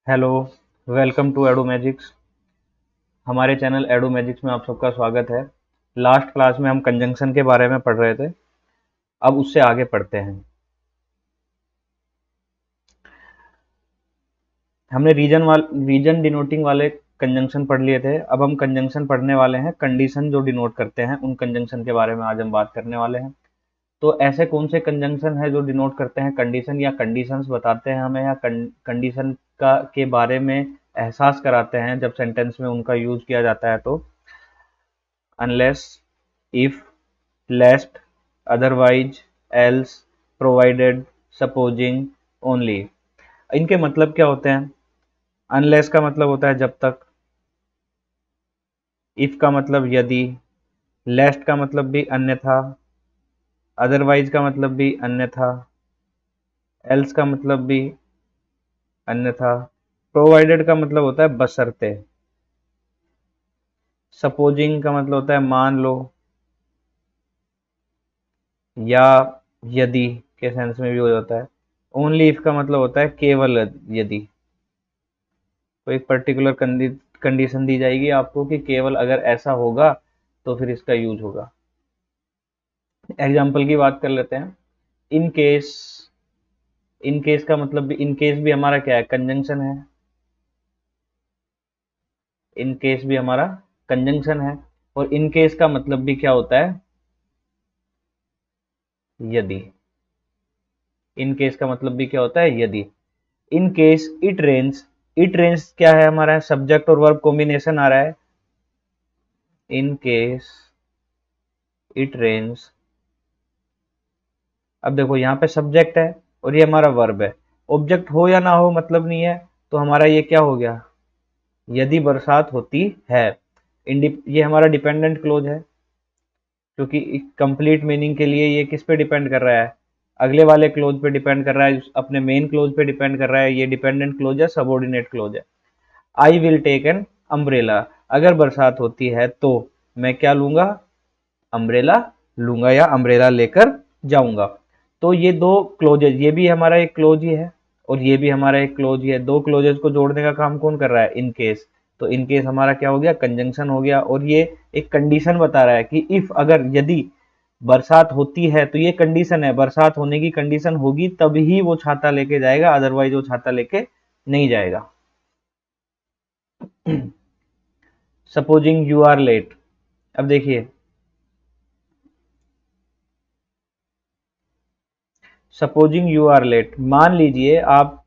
Hello, welcome to Ado Magics. हमारे channel Ado Magics में आप सबका स्वागत है। लास्ट क्लास में हम कंजंक्शन के बारे में पढ़ रहे थे। अब उससे आगे पढ़ते हैं। हमने रीजन डिनोटिंग वाले कंजंक्शन पढ़ लिए थे। अब हम कंजंक्शन पढ़ने वाले हैं, कंडीशन जो डिनोट करते हैं उन कंजंक्शन के बारे में आज हम बात करने वाले हैं। तो ऐसे कौन से कंजंक्शन है जो डिनोट करते हैं कंडीशन या कंडीशंस बताते हैं हमें, या कंडीशन का के बारे में एहसास कराते हैं जब सेंटेंस में उनका यूज किया जाता है। तो unless, if, lest, otherwise, else, provided, supposing, only। इनके मतलब क्या होते हैं? अनलेस का मतलब होता है जब तक, इफ का मतलब यदि, लेस्ट का मतलब भी अन्यथा, अदरवाइज का मतलब भी अन्यथा, एल्स का मतलब भी अन्यथा, प्रोवाइडेड का मतलब होता है बशर्ते, सपोजिंग का मतलब होता है मान लो, या यदि के सेंस में भी हो जाता है। ओनली इफ का मतलब होता है केवल यदि। तो एक पर्टिकुलर कंडीशन दी जाएगी आपको कि केवल अगर ऐसा होगा तो फिर इसका यूज होगा। एग्जाम्पल की बात कर लेते हैं। इन केस, इन केस का मतलब भी, इन केस भी हमारा क्या है? कंजंक्शन है। इन केस भी हमारा कंजंक्शन है। और इन केस का मतलब भी क्या होता है? यदि। इन केस का मतलब भी क्या होता है? यदि। In case it rains, it rains क्या है हमारा? सब्जेक्ट और वर्ब कॉम्बिनेशन आ रहा है। इन केस इट रेन्स, अब देखो यहाँ पे सब्जेक्ट है और ये हमारा वर्ब है। ऑब्जेक्ट हो या ना हो मतलब नहीं है। तो हमारा ये क्या हो गया? यदि बरसात होती है। ये हमारा डिपेंडेंट क्लोज है, क्योंकि कंप्लीट मीनिंग के लिए ये किस पे डिपेंड कर रहा है? अगले वाले क्लोज पे डिपेंड कर रहा है, अपने मेन क्लोज पे डिपेंड कर रहा है। ये डिपेंडेंट क्लोज है, सबऑर्डिनेट क्लोज है। I will take an umbrella, अगर बरसात होती है तो मैं क्या लूंगा? अम्ब्रेला लूंगा या अम्ब्रेला लेकर जाऊंगा। तो ये दो क्लोजेज, ये भी हमारा एक क्लोज ही है और ये भी हमारा एक क्लोज ही है। दो क्लोजेज को जोड़ने का काम कौन कर रहा है? In case. तो इन केस हमारा क्या हो गया? कंजंक्शन हो गया। और ये एक कंडीशन बता रहा है कि इफ, अगर, यदि बरसात होती है, तो ये कंडीशन है, बरसात होने की कंडीशन होगी तभी वो छाता लेके जाएगा, अदरवाइज वो छाता लेके नहीं जाएगा। सपोजिंग यू आर लेट, अब देखिए, सपोजिंग यू आर लेट, मान लीजिए आप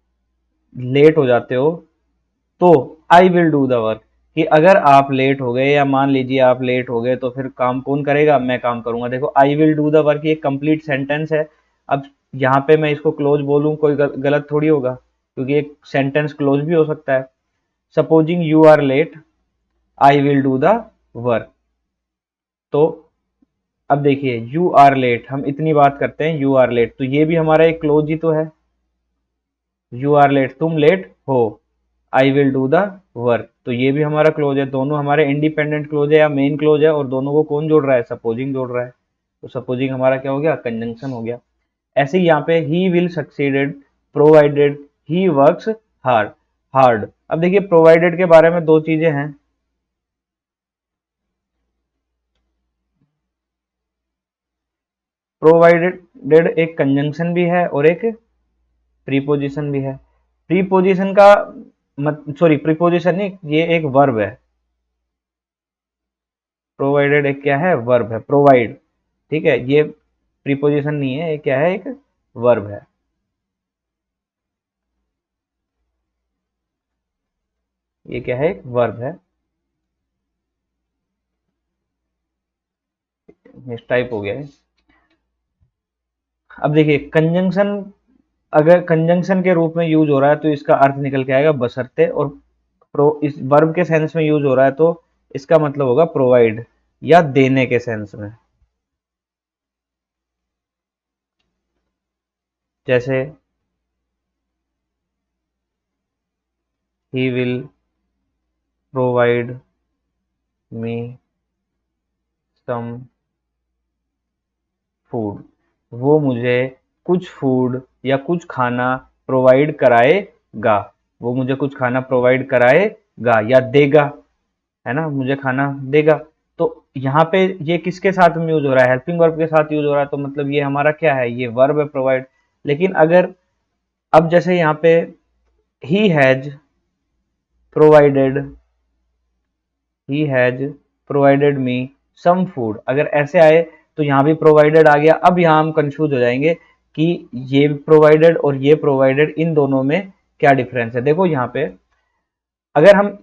लेट हो जाते हो, तो आई विल डू द वर्क, कि अगर आप लेट हो गए या मान लीजिए आप लेट हो गए तो फिर काम कौन करेगा? मैं काम करूंगा। देखो, आई विल डू द वर्क ये कंप्लीट सेंटेंस है। अब यहाँ पे मैं इसको क्लोज बोलूं, कोई गलत थोड़ी होगा, क्योंकि एक सेंटेंस क्लोज भी हो सकता है। Supposing you are late, I will do the work. तो अब देखिए, यू आर लेट, हम इतनी बात करते हैं, यू आर लेट, तो ये भी हमारा एक क्लोज ही तो है। यू आर लेट, तुम लेट हो। आई विल डू द वर्क, तो ये भी हमारा क्लोज है। दोनों हमारे इंडिपेंडेंट क्लोज है या मेन क्लोज है, और दोनों को कौन जोड़ रहा है? सपोजिंग जोड़ रहा है। तो सपोजिंग हमारा क्या हो गया? कंजंक्शन हो गया। ऐसे ही यहाँ पे he will succeeded, provided he works hard. Hard, अब देखिए प्रोवाइडेड के बारे में दो चीजें हैं। प्रोवाइडेड एक कंजंक्शन भी है और एक प्रीपोजिशन भी है। प्रीपोजिशन का सॉरी, प्रीपोजिशन नहीं, ये एक वर्ब है। प्रोवाइडेड एक क्या है? वर्ब है, प्रोवाइड। ठीक है, ये प्रीपोजिशन नहीं है, ये क्या है? एक वर्ब है। ये क्या है? एक वर्ब है। इस टाइप हो गया है। अब देखिए, कंजंक्शन अगर कंजंक्शन के रूप में यूज हो रहा है तो इसका अर्थ निकल के आएगा बशर्ते, और इस वर्ब के सेंस में यूज हो रहा है तो इसका मतलब होगा प्रोवाइड, या देने के सेंस में। जैसे he will provide me some food, वो मुझे कुछ फूड या कुछ खाना प्रोवाइड कराएगा। वो मुझे कुछ खाना प्रोवाइड कराएगा या देगा, है ना, मुझे खाना देगा। तो यहाँ पे ये किसके साथ में यूज हो रहा है, हेल्पिंग वर्ब के साथ यूज हो रहा है, तो मतलब ये हमारा क्या है, ये वर्ब है प्रोवाइड। लेकिन अगर अब जैसे यहाँ पे he has provided, he has provided me some food, अगर ऐसे आए तो यहाँ भी प्रोवाइडेड आ गया। अब यहाँ हम कंफ्यूज हो जाएंगे कि ये प्रोवाइडेड और ये प्रोवाइडेड, इन दोनों में क्या डिफरेंस है। देखो यहाँ पे अगर हम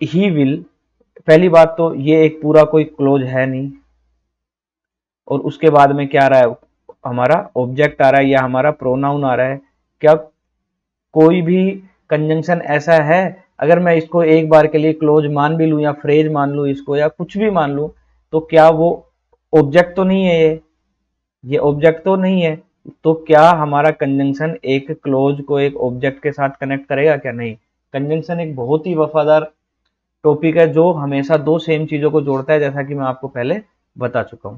ही विल, पहली बात तो ये एक पूरा कोई क्लोज है नहीं, और उसके बाद में क्या आ रहा है, हमारा ऑब्जेक्ट आ रहा है या हमारा प्रोनाउन आ रहा है। क्या कोई भी कंजंक्शन ऐसा है, अगर मैं इसको एक बार के लिए क्लोज मान भी लूं या फ्रेज मान लूं इसको या कुछ भी मान लूं, तो क्या वो ऑब्जेक्ट तो नहीं है, ये ऑब्जेक्ट तो नहीं है। तो क्या हमारा कंजंक्शन एक क्लोज को एक ऑब्जेक्ट के साथ कनेक्ट करेगा, क्या नहीं। कंजंक्शन एक बहुत ही वफादार टॉपिक है जो हमेशा दो सेम चीजों को जोड़ता है, जैसा कि मैं आपको पहले बता चुका हूं।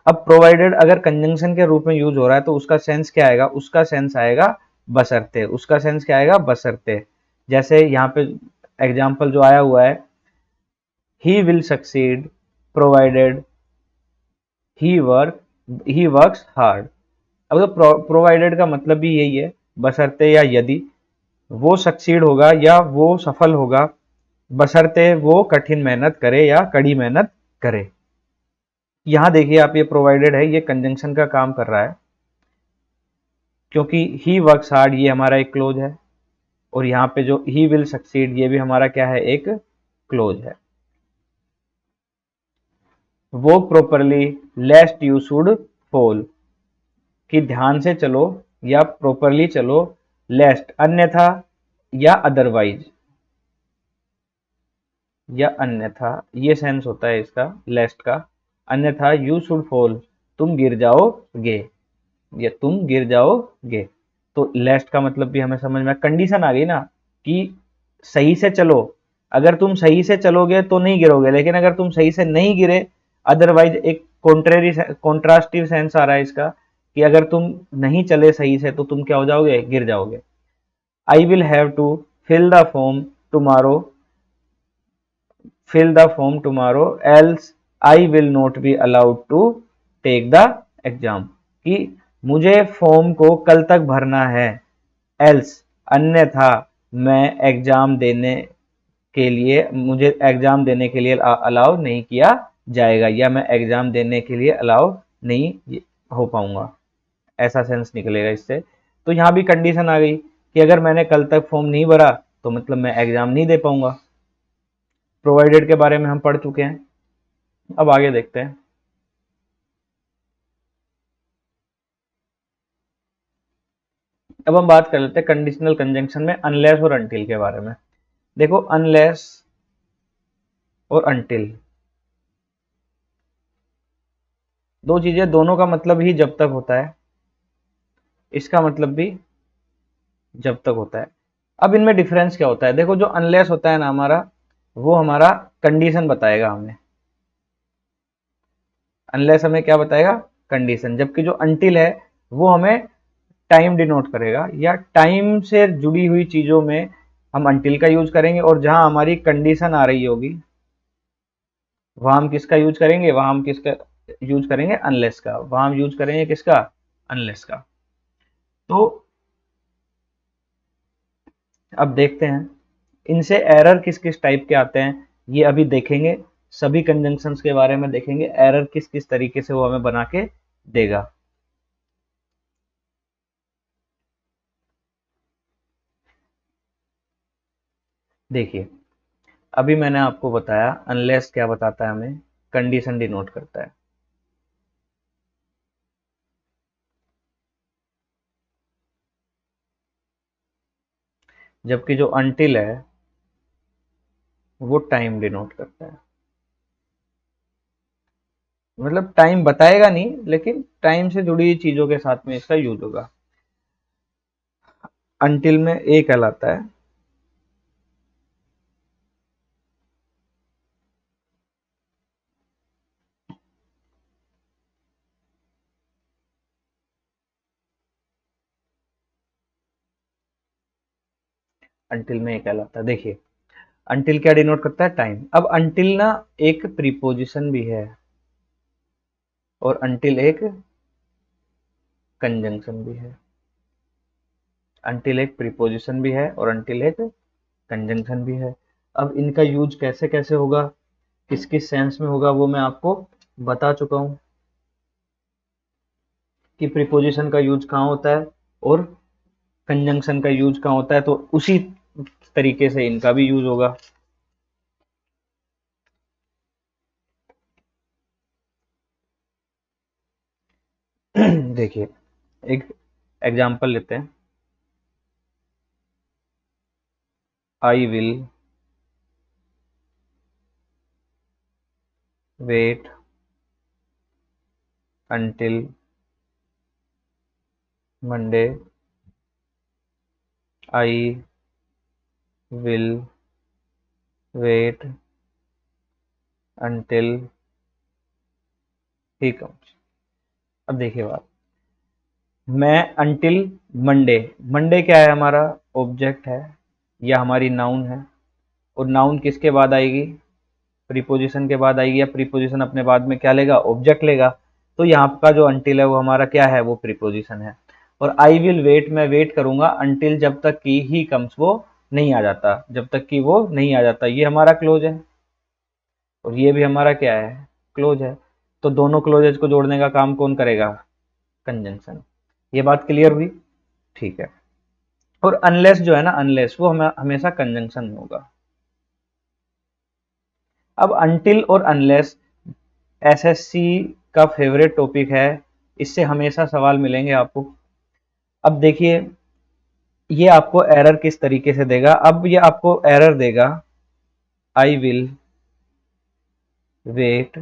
अब प्रोवाइडेड अगर कंजंक्शन के रूप में यूज हो रहा है तो उसका सेंस क्या आएगा, उसका सेंस आएगा बशर्ते, उसका सेंस क्या आएगा, बशर्ते। जैसे यहाँ पे एग्जाम्पल जो आया हुआ है, he will succeed provided he works hard. अब तो प्रोवाइडेड का मतलब भी यही है, बशर्ते या यदि वो सक्सीड होगा या वो सफल होगा, बशर्ते वो कठिन मेहनत करे या कड़ी मेहनत करे। यहां देखिए आप, ये प्रोवाइडेड है, ये कंजंक्शन का काम कर रहा है, क्योंकि ही वर्क्स हार्ड ये हमारा एक क्लोज है, और यहाँ पे जो ही विल सक्सीड ये भी हमारा क्या है, एक क्लोज है। वो प्रॉपरली लेस्ट यू शुड फॉल, कि ध्यान से चलो या प्रॉपरली चलो, लेस्ट अन्यथा या अदरवाइज, या अन्यथा, ये सेंस होता है इसका लेस्ट का, अन्यथा यू शुड फॉल, तुम गिर जाओगे, या तुम गिर जाओगे। तो लेस्ट का मतलब भी हमें समझ में, कंडीशन आ गई ना कि सही से चलो, अगर तुम सही से चलोगे तो नहीं गिरोगे, लेकिन अगर तुम सही से नहीं गिरे अदरवाइज, एक कॉन्ट्रेरी कॉन्ट्रास्टिव सेंस आ रहा है इसका, कि अगर तुम नहीं चले सही से तो तुम क्या हो जाओगे, गिर जाओगे। I will have to fill the form tomorrow, fill the form tomorrow else I will not be allowed to take the exam, कि मुझे फॉर्म को कल तक भरना है, else अन्यथा मैं एग्जाम देने के लिए, मुझे एग्जाम देने के लिए अलाउ नहीं किया जाएगा, या मैं एग्जाम देने के लिए अलाउ नहीं हो पाऊंगा, ऐसा सेंस निकलेगा इससे। तो यहाँ भी कंडीशन आ गई कि अगर मैंने कल तक फॉर्म नहीं भरा तो मतलब मैं एग्जाम नहीं दे पाऊंगा। प्रोवाइडेड के बारे में हम पढ़ चुके हैं, अब आगे देखते हैं। अब हम बात कर लेते हैं कंडीशनल कंजंक्शन में अनलेस और अनटिल के बारे में। देखो अनलेस और अनटिल दो चीजें, दोनों का मतलब ही जब तक होता है, इसका मतलब भी जब तक होता है। अब इनमें डिफरेंस क्या होता है, देखो जो अनलेस होता है ना हमारा, वो हमारा कंडीशन बताएगा हमें, अनलेस हमें क्या बताएगा, कंडीशन, जबकि जो अनटिल है वो हमें टाइम डिनोट करेगा, या टाइम से जुड़ी हुई चीजों में हम अनटिल का यूज करेंगे, और जहां हमारी कंडीशन आ रही होगी वहां हम किसका यूज करेंगे, वहां हम किसका यूज करेंगे, अनलेस का, वहां हम यूज करेंगे किसका, अनलेस का। तो अब देखते हैं इनसे एरर किस किस टाइप के आते हैं, ये अभी देखेंगे, सभी कंजंक्शंस के बारे में देखेंगे, एरर किस किस तरीके से वो हमें बना के देगा। देखिए अभी मैंने आपको बताया अनलेस क्या बताता है हमें, कंडीशन डिनोट करता है, जबकि जो अनटिल है वो टाइम डिनोट करता है। मतलब टाइम बताएगा नहीं, लेकिन टाइम से जुड़ी हुई चीजों के साथ में इसका यूज होगा। अनटिल में ए कहलाता है, अंटिल में ये कहलाता है। देखिए अंटिल क्या डिनोट करता है, टाइम। अब अंटिल ना एक प्रीपोजिशन भी है और अंटिल एक कंजंक्शन भी है। अंटिल एक प्रीपोजिशन भी है और अंटिल एक कंजंक्शन भी है। अब इनका यूज कैसे कैसे होगा, किस किस सेंस में होगा, वो मैं आपको बता चुका हूं कि प्रीपोजिशन का यूज कहाँ होता है और कंजंक्शन का यूज कहाँ होता है, तो उसी तरीके से इनका भी यूज होगा। देखिए एक एग्जाम्पल लेते हैं, I will wait until Monday, I will wait until he comes. अब देखिए बात, मैं अंटिल मंडे, मंडे क्या है, हमारा ऑब्जेक्ट है या हमारी नाउन है, और नाउन किसके बाद आएगी, प्रीपोजिशन के बाद आएगी, या प्रीपोजिशन अपने बाद में क्या लेगा, ऑब्जेक्ट लेगा। तो यहाँ का जो अंटिल है वो हमारा क्या है, वो प्रीपोजिशन है। और आई विल वेट, मैं वेट करूंगा अंटिल, जब तक कि ही कम्स, वो नहीं आ जाता, जब तक कि वो नहीं आ जाता, ये हमारा क्लोज है और ये भी हमारा क्या है, क्लोज है। तो दोनों क्लोजेज को जोड़ने का काम कौन करेगा, कंजंक्शन। ये बात क्लियर हुई, ठीक है। और अनलेस जो है ना, अनलेस वो हमें हमेशा कंजंक्शन में होगा। अब अनटिल और अनलेस एसएससी का फेवरेट टॉपिक है, इससे हमेशा सवाल मिलेंगे आपको। अब देखिए ये आपको एरर किस तरीके से देगा, अब ये आपको एरर देगा, I will wait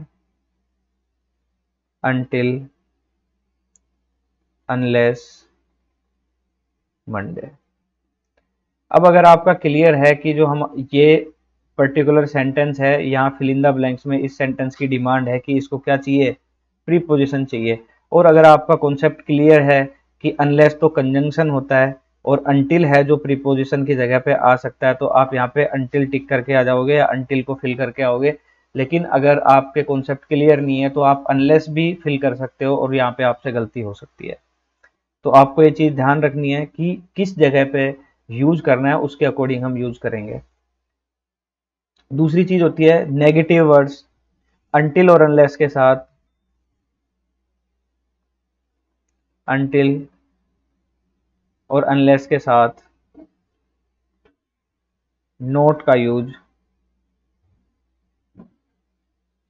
until unless Monday. अब अगर आपका क्लियर है कि जो हम ये पर्टिकुलर सेंटेंस है, यहाँ फिल इन द ब्लैंक्स में इस सेंटेंस की डिमांड है कि इसको क्या चाहिए, प्रीपोजिशन चाहिए, और अगर आपका कॉन्सेप्ट क्लियर है कि अनलेस तो कंजंक्शन होता है और अंटिल है जो प्रीपोजिशन की जगह पे आ सकता है, तो आप यहाँ पे अंटिल टिक करके आ जाओगे या अंटिल को फिल करके आओगे। लेकिन अगर आपके कॉन्सेप्ट क्लियर नहीं है तो आप अनलेस भी फिल कर सकते हो और यहाँ पे आपसे गलती हो सकती है। तो आपको ये चीज ध्यान रखनी है कि किस जगह पे यूज करना है, उसके अकॉर्डिंग हम यूज करेंगे। दूसरी चीज होती है नेगेटिव वर्ड्स, अंटिल और अनलेस के साथ अंटिल और अनलेस के साथ नोट का यूज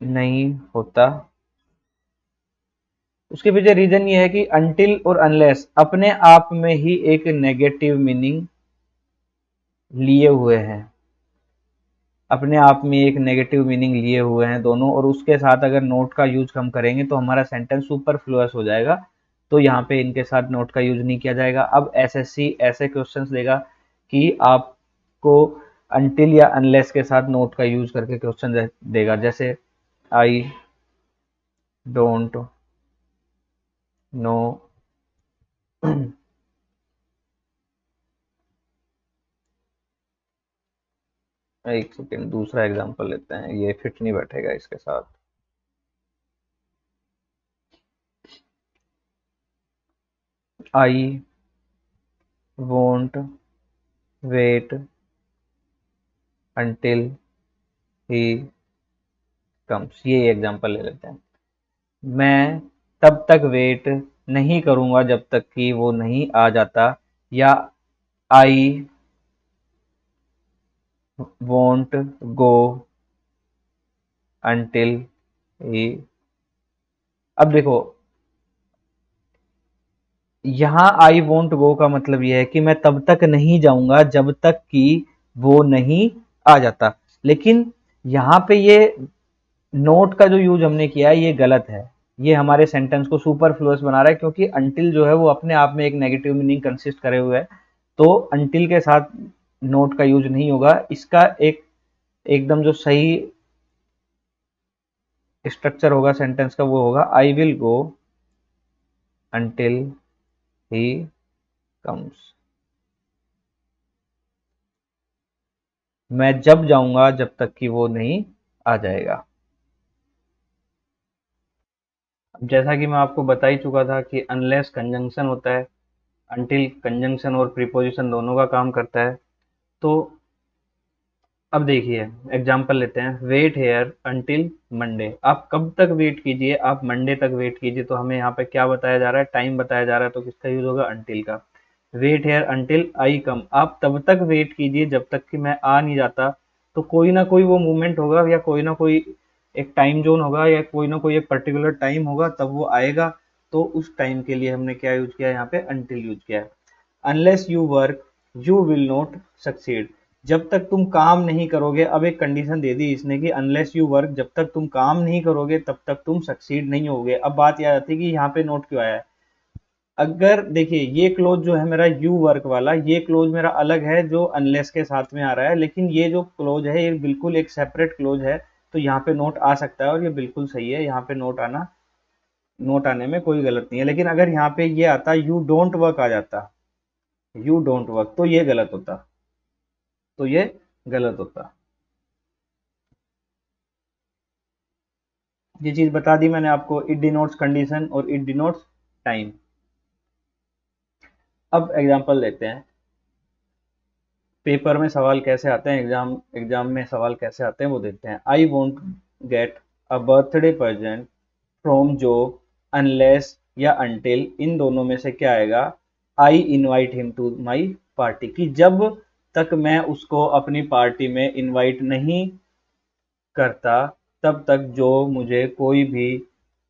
नहीं होता। उसके पीछे रीजन ये है कि अंटिल और अनलेस अपने आप में ही एक नेगेटिव मीनिंग लिए हुए हैं, अपने आप में एक नेगेटिव मीनिंग लिए हुए हैं दोनों, और उसके साथ अगर नोट का यूज हम करेंगे तो हमारा सेंटेंस सुपरफ्लुअस हो जाएगा। तो यहाँ पे इनके साथ नोट का यूज नहीं किया जाएगा। अब एसएससी ऐसे क्वेश्चंस देगा कि आपको अंटिल या अनलेस के साथ नोट का यूज करके क्वेश्चन देगा, जैसे आई डोंट नो, एक सेकेंड दूसरा एग्जांपल लेते हैं, ये फिट नहीं बैठेगा इसके साथ। I won't wait until he comes, ये एग्जांपल ले लेते हैं। मैं तब तक वेट नहीं करूंगा जब तक कि वो नहीं आ जाता, या I won't go until he. अब देखो यहाँ आई वोंट गो का मतलब यह है कि मैं तब तक नहीं जाऊंगा जब तक कि वो नहीं आ जाता। लेकिन यहाँ पे ये नोट का जो यूज हमने किया है ये गलत है, ये हमारे सेंटेंस को सुपरफ्लुअस बना रहा है, क्योंकि अंटिल जो है वो अपने आप में एक नेगेटिव मीनिंग कंसिस्ट करे हुए है। तो अंटिल के साथ नोट का यूज नहीं होगा, इसका एक एकदम जो सही स्ट्रक्चर होगा सेंटेंस का वो होगा, I will go until he comes. मैं जब जाऊंगा जब तक कि वो नहीं आ जाएगा। अब जैसा कि मैं आपको बता ही चुका था कि अनलेस कंजंक्शन होता है, अनटिल कंजंक्शन और प्रीपोजिशन दोनों का काम करता है। तो अब देखिए एग्जांपल लेते हैं, वेट हेयर अंटिल मंडे। आप कब तक वेट कीजिए, आप मंडे तक वेट कीजिए। तो हमें यहाँ पे क्या बताया जा रहा है, टाइम बताया जा रहा है, तो किसका यूज होगा, अंटिल का। वेट हेयर अंटिल आई कम, आप तब तक वेट कीजिए जब तक कि मैं आ नहीं जाता। तो कोई ना कोई वो मूवमेंट होगा या कोई ना कोई एक टाइम जोन होगा या कोई ना कोई एक पर्टिकुलर टाइम होगा तब वो आएगा। तो उस टाइम के लिए हमने क्या यूज किया है, यहाँ पे अंटिल यूज किया है। Unless you work you will not succeed, जब तक तुम काम नहीं करोगे। अब एक कंडीशन दे दी इसने कि अनलेस यू वर्क, जब तक तुम काम नहीं करोगे तब तक तुम सक्सीड नहीं होगे। अब बात यह आती है कि यहाँ पे नोट क्यों आया है। अगर देखिए ये क्लोज जो है मेरा यू वर्क वाला, ये क्लोज मेरा अलग है जो अनलेस के साथ में आ रहा है, लेकिन ये जो क्लोज है ये बिल्कुल एक सेपरेट क्लोज है। तो यहाँ पे नोट आ सकता है और ये बिल्कुल सही है, यहाँ पे नोट आने में कोई गलत नहीं है। लेकिन अगर यहाँ पे ये आता यू डोंट वर्क आ जाता, यू डोंट वर्क, तो ये गलत होता, तो ये गलत होता। ये चीज बता दी मैंने आपको, इट डिनोट्स कंडीशन और इट डिनोट्स टाइम। अब एग्जांपल लेते हैं, पेपर में सवाल कैसे आते हैं, एग्जाम एग्जाम में सवाल कैसे आते हैं वो देखते हैं। I won't get a birthday present from Joe, unless या अनटिल, इन दोनों में से क्या आएगा, I invite him to my party, कि जब तक मैं उसको अपनी पार्टी में इनवाइट नहीं करता तब तक जो मुझे कोई भी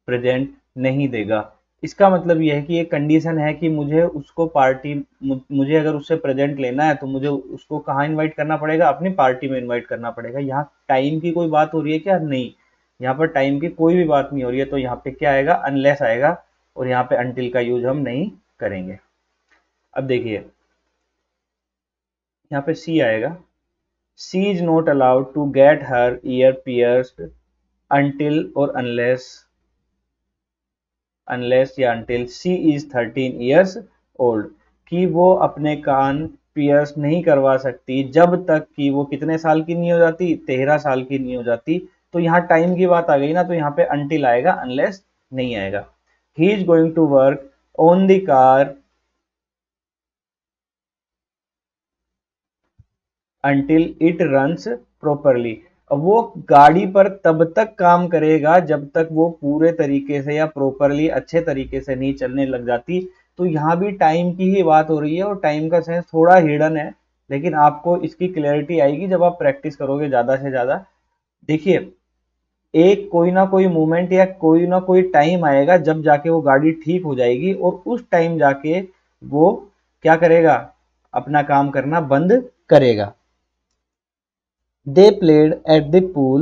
प्रेजेंट नहीं देगा। इसका मतलब यह है कि ये कंडीशन है कि मुझे उसको पार्टी, मुझे अगर उससे प्रेजेंट लेना है तो मुझे उसको कहाँ इनवाइट करना पड़ेगा, अपनी पार्टी में इनवाइट करना पड़ेगा। यहाँ टाइम की कोई बात हो रही है क्या, नहीं, यहाँ पर टाइम की कोई भी बात नहीं हो रही है। तो यहाँ पे क्या आएगा, अनलेस आएगा, और यहाँ पे अनटिल का यूज हम नहीं करेंगे। अब देखिए यहाँ पे सी आएगा, she is not allowed to get her ear pierced until or unless या until she is 13 years old, कि वो अपने कान पियर्स नहीं करवा सकती जब तक कि वो कितने साल की नहीं हो जाती, 13 साल की नहीं हो जाती। तो यहाँ टाइम की बात आ गई ना, तो यहाँ पे until आएगा, अनलेस नहीं आएगा। He is going to work on the car until it runs properly, अब वो गाड़ी पर तब तक काम करेगा जब तक वो पूरे तरीके से या प्रॉपरली अच्छे तरीके से नहीं चलने लग जाती। तो यहाँ भी टाइम की ही बात हो रही है और टाइम का सेंस थोड़ा हिडन है, लेकिन आपको इसकी क्लैरिटी आएगी जब आप प्रैक्टिस करोगे ज़्यादा से ज़्यादा। देखिए एक कोई ना कोई मोमेंट या कोई ना कोई टाइम आएगा जब जाके वो गाड़ी ठीक हो जाएगी, और उस टाइम जाके वो क्या करेगा, अपना काम करना बंद करेगा। They played at the pool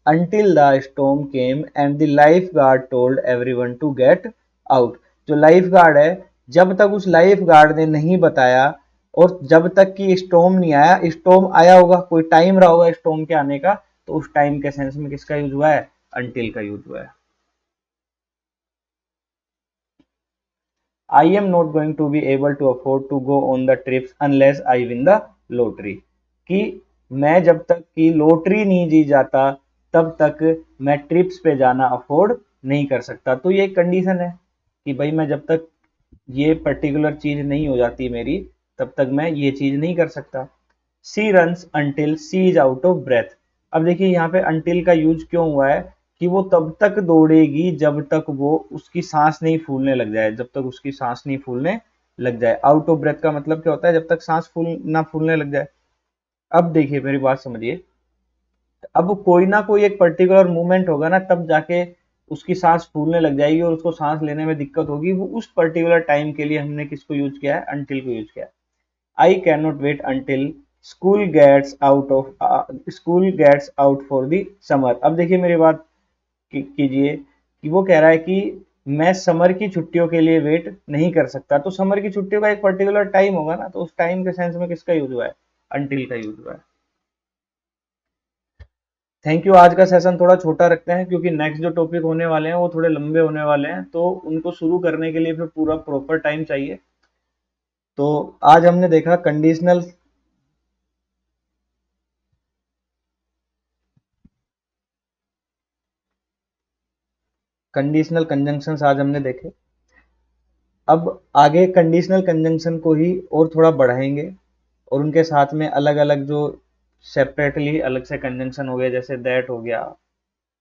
until the storm came and the lifeguard told everyone to get out। जो लाइफ गार्ड है, जब तक उस लाइफ गार्ड ने नहीं बताया और जब तक कि स्टॉर्म नहीं आया, स्टॉर्म आया होगा, कोई टाइम रहा होगा स्टॉर्म के आने का, तो उस टाइम के सेंस में किसका यूज हुआ है, अंटिल का यूज हुआ है। I am not going to be able to afford to go on the trips unless I win the lottery, कि मैं जब तक कि लॉटरी नहीं जी जाता तब तक मैं ट्रिप्स पे जाना अफोर्ड नहीं कर सकता। तो ये एक कंडीशन है कि भाई मैं जब तक ये पर्टिकुलर चीज नहीं हो जाती मेरी तब तक मैं ये चीज नहीं कर सकता। She runs until she is out of breath. अब देखिए यहाँ पे अंटिल का यूज क्यों हुआ है, कि वो तब तक दौड़ेगी जब तक वो उसकी सांस नहीं फूलने लग जाए, जब तक उसकी सांस नहीं फूलने लग जाए। आउट ऑफ ब्रेथ का मतलब क्या होता है, जब तक सांस फूलने लग जाए। अब देखिए मेरी बात समझिए, अब कोई ना कोई एक पर्टिकुलर मूवमेंट होगा ना तब जाके उसकी सांस फूलने लग जाएगी और उसको सांस लेने में दिक्कत होगी। वो उस पर्टिकुलर टाइम के लिए हमने किसको यूज किया है, अंटिल को यूज किया है। I cannot wait until school gets out for the summer। अब देखिए मेरी बात कीजिए कि वो कह रहा है कि मैं समर की छुट्टियों के लिए वेट नहीं कर सकता। तो समर की छुट्टियों का एक पर्टिकुलर टाइम होगा ना, तो उस टाइम के सेंस में किसका यूज हुआ है, अंटिल का यूज हुआ है। Thank you. आज का सेशन थोड़ा छोटा रखते हैं क्योंकि नेक्स्ट जो टॉपिक होने वाले हैं वो थोड़े लंबे होने वाले हैं, तो उनको शुरू करने के लिए फिर पूरा प्रॉपर टाइम चाहिए। तो आज हमने देखा कंडीशनल कंडीशनल कंजंक्शंस आज हमने देखे। अब आगे कंडीशनल कंजंक्शन को ही और थोड़ा बढ़ाएंगे और उनके साथ में अलग अलग जो सेपरेटली अलग से कंजंक्शन हो गया, जैसे दैट हो गया,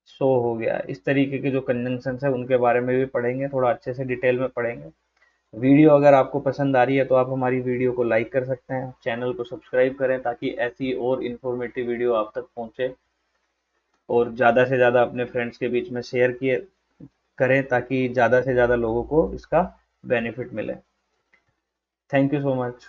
सो हो गया, इस तरीके के जो कंजंक्शन है उनके बारे में भी पढ़ेंगे, थोड़ा अच्छे से डिटेल में पढ़ेंगे। वीडियो अगर आपको पसंद आ रही है तो आप हमारी वीडियो को लाइक कर सकते हैं, चैनल को सब्सक्राइब करें ताकि ऐसी और इन्फॉर्मेटिव वीडियो आप तक पहुंचे, और ज़्यादा से ज़्यादा अपने फ्रेंड्स के बीच में शेयर किए करें ताकि ज़्यादा से ज़्यादा लोगों को इसका बेनिफिट मिले। Thank you so much.